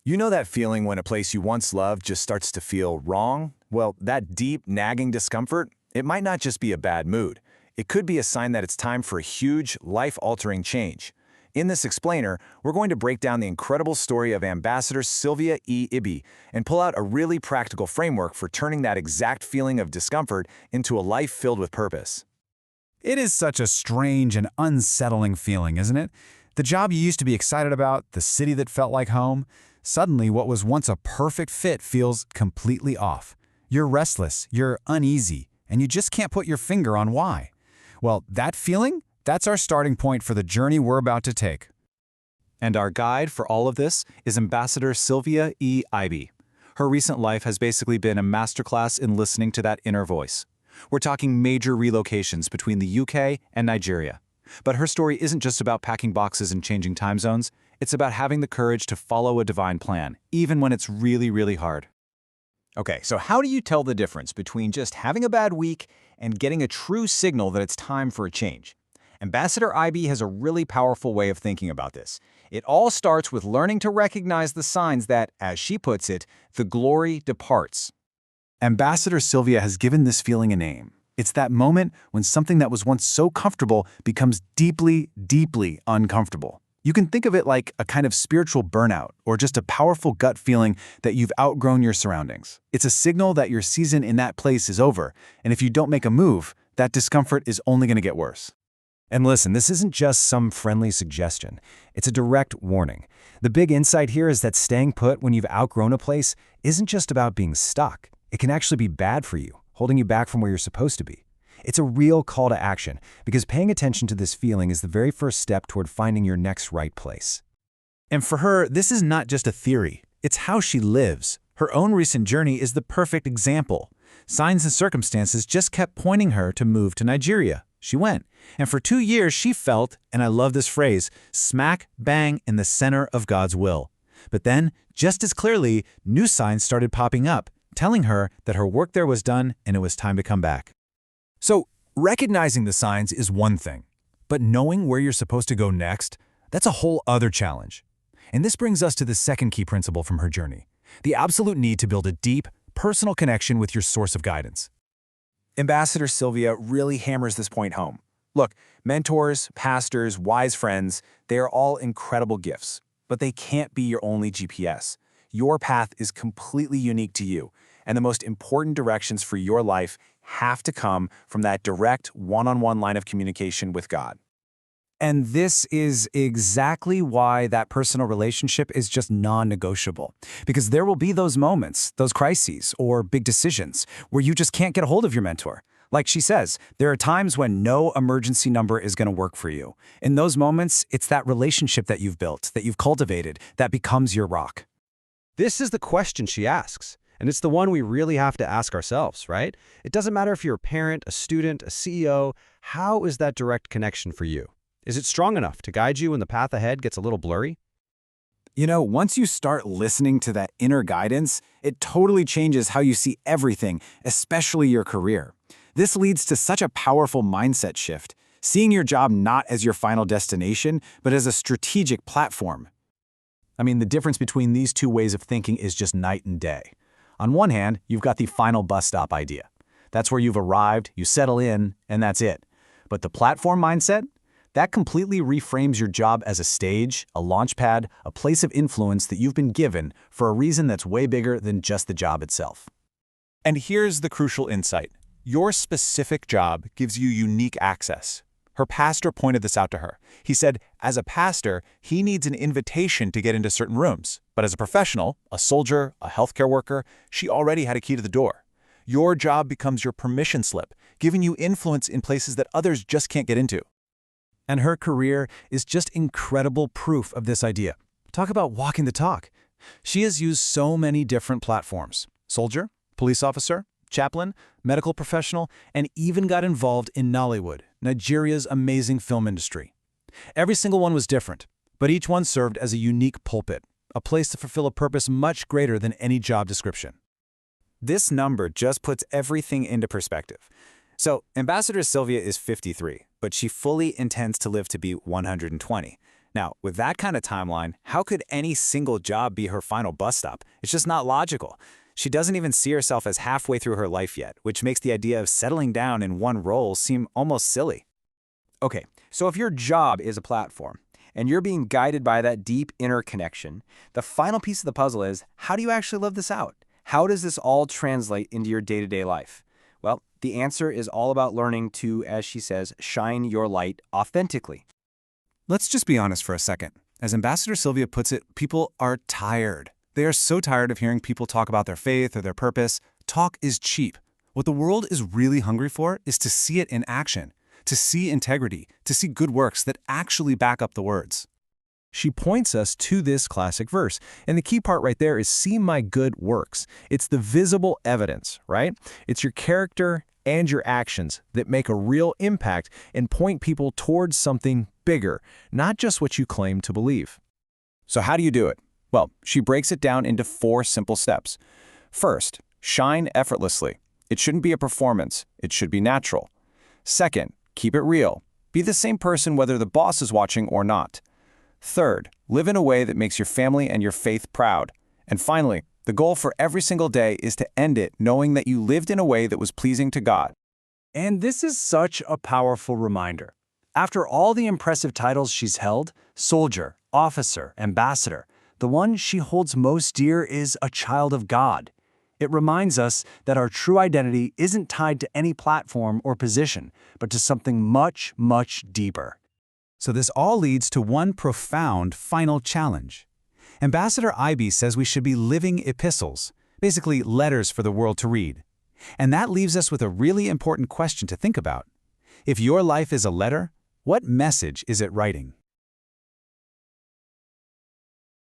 You know that feeling when a place you once loved just starts to feel wrong? Well, that deep, nagging discomfort, it might not just be a bad mood. It could be a sign that it's time for a huge, life-altering change. In this explainer, we're going to break down the incredible story of Ambassador Sylvia E. Ibby and pull out a really practical framework for turning that exact feeling of discomfort into a life filled with purpose. It is such a strange and unsettling feeling, isn't it? The job you used to be excited about, the city that felt like home, suddenly what was once a perfect fit feels completely off. You're restless, you're uneasy, and you just can't put your finger on why. Well, that feeling, that's our starting point for the journey we're about to take. And our guide for all of this is Ambassador Sylvia E. Ibby. Her recent life has basically been a masterclass in listening to that inner voice. We're talking major relocations between the UK and Nigeria. But her story isn't just about packing boxes and changing time zones. It's about having the courage to follow a divine plan, even when it's really, really hard. Okay, so how do you tell the difference between just having a bad week and getting a true signal that it's time for a change? Ambassador Ibby has a really powerful way of thinking about this. It all starts with learning to recognize the signs that, as she puts it, the glory departs. Ambassador Sylvia has given this feeling a name. It's that moment when something that was once so comfortable becomes deeply, deeply uncomfortable. You can think of it like a kind of spiritual burnout or just a powerful gut feeling that you've outgrown your surroundings. It's a signal that your season in that place is over, and if you don't make a move, that discomfort is only going to get worse. And listen, this isn't just some friendly suggestion. It's a direct warning. The big insight here is that staying put when you've outgrown a place isn't just about being stuck. It can actually be bad for you, holding you back from where you're supposed to be. It's a real call to action, because paying attention to this feeling is the very first step toward finding your next right place. And for her, this is not just a theory. It's how she lives. Her own recent journey is the perfect example. Signs and circumstances just kept pointing her to move to Nigeria. She went. And for 2 years, she felt, and I love this phrase, smack bang in the center of God's will. But then, just as clearly, new signs started popping up, telling her that her work there was done and it was time to come back. So, recognizing the signs is one thing, but knowing where you're supposed to go next, that's a whole other challenge. And this brings us to the second key principle from her journey, the absolute need to build a deep, personal connection with your source of guidance. Ambassador Sylvia really hammers this point home. Look, mentors, pastors, wise friends, they are all incredible gifts, but they can't be your only GPS. Your path is completely unique to you, and the most important directions for your life have to come from that direct one-on-one line of communication with God. And this is exactly why that personal relationship is just non-negotiable. Because there will be those moments, those crises, or big decisions where you just can't get a hold of your mentor. Like she says, there are times when no emergency number is going to work for you. In those moments, it's that relationship that you've built, that you've cultivated, that becomes your rock. This is the question she asks, and it's the one we really have to ask ourselves, right? It doesn't matter if you're a parent, a student, a CEO, how is that direct connection for you? Is it strong enough to guide you when the path ahead gets a little blurry? You know, once you start listening to that inner guidance, it totally changes how you see everything, especially your career. This leads to such a powerful mindset shift, seeing your job not as your final destination, but as a strategic platform. I mean, the difference between these two ways of thinking is just night and day. On one hand, you've got the final bus stop idea. That's where you've arrived, you settle in, and that's it. But the platform mindset? That completely reframes your job as a stage, a launch pad, a place of influence that you've been given for a reason that's way bigger than just the job itself. And here's the crucial insight. Your specific job gives you unique access. Her pastor pointed this out to her. He said, as a pastor, he needs an invitation to get into certain rooms. But as a professional, a soldier, a healthcare worker, she already had a key to the door. Your job becomes your permission slip, giving you influence in places that others just can't get into. And her career is just incredible proof of this idea. Talk about walking the talk. She has used so many different platforms: soldier, police officer, chaplain, medical professional, and even got involved in Nollywood, Nigeria's amazing film industry. Every single one was different, but each one served as a unique pulpit, a place to fulfill a purpose much greater than any job description. This number just puts everything into perspective. So, Ambassador Sylvia is 53, but she fully intends to live to be 120. Now, with that kind of timeline, how could any single job be her final bus stop? It's just not logical. She doesn't even see herself as halfway through her life yet, which makes the idea of settling down in one role seem almost silly. Okay, so if your job is a platform, and you're being guided by that deep inner connection, the final piece of the puzzle is, how do you actually live this out? How does this all translate into your day-to-day life? Well, the answer is all about learning to, as she says, shine your light authentically. Let's just be honest for a second. As Ambassador Sylvia puts it, people are tired. They are so tired of hearing people talk about their faith or their purpose. Talk is cheap. What the world is really hungry for is to see it in action, to see integrity, to see good works that actually back up the words. She points us to this classic verse, and the key part right there is see my good works. It's the visible evidence, right? It's your character and your actions that make a real impact and point people towards something bigger, not just what you claim to believe. So how do you do it? Well, she breaks it down into 4 simple steps. First, shine effortlessly. It shouldn't be a performance. It should be natural. Second, keep it real. Be the same person whether the boss is watching or not. Third, live in a way that makes your family and your faith proud. And finally, the goal for every single day is to end it knowing that you lived in a way that was pleasing to God. And this is such a powerful reminder. After all the impressive titles she's held, soldier, officer, ambassador, the one she holds most dear is a child of God. It reminds us that our true identity isn't tied to any platform or position, but to something much, much deeper. So this all leads to one profound final challenge. Ambassador Ivy says we should be living epistles, basically letters for the world to read. And that leaves us with a really important question to think about. If your life is a letter, what message is it writing?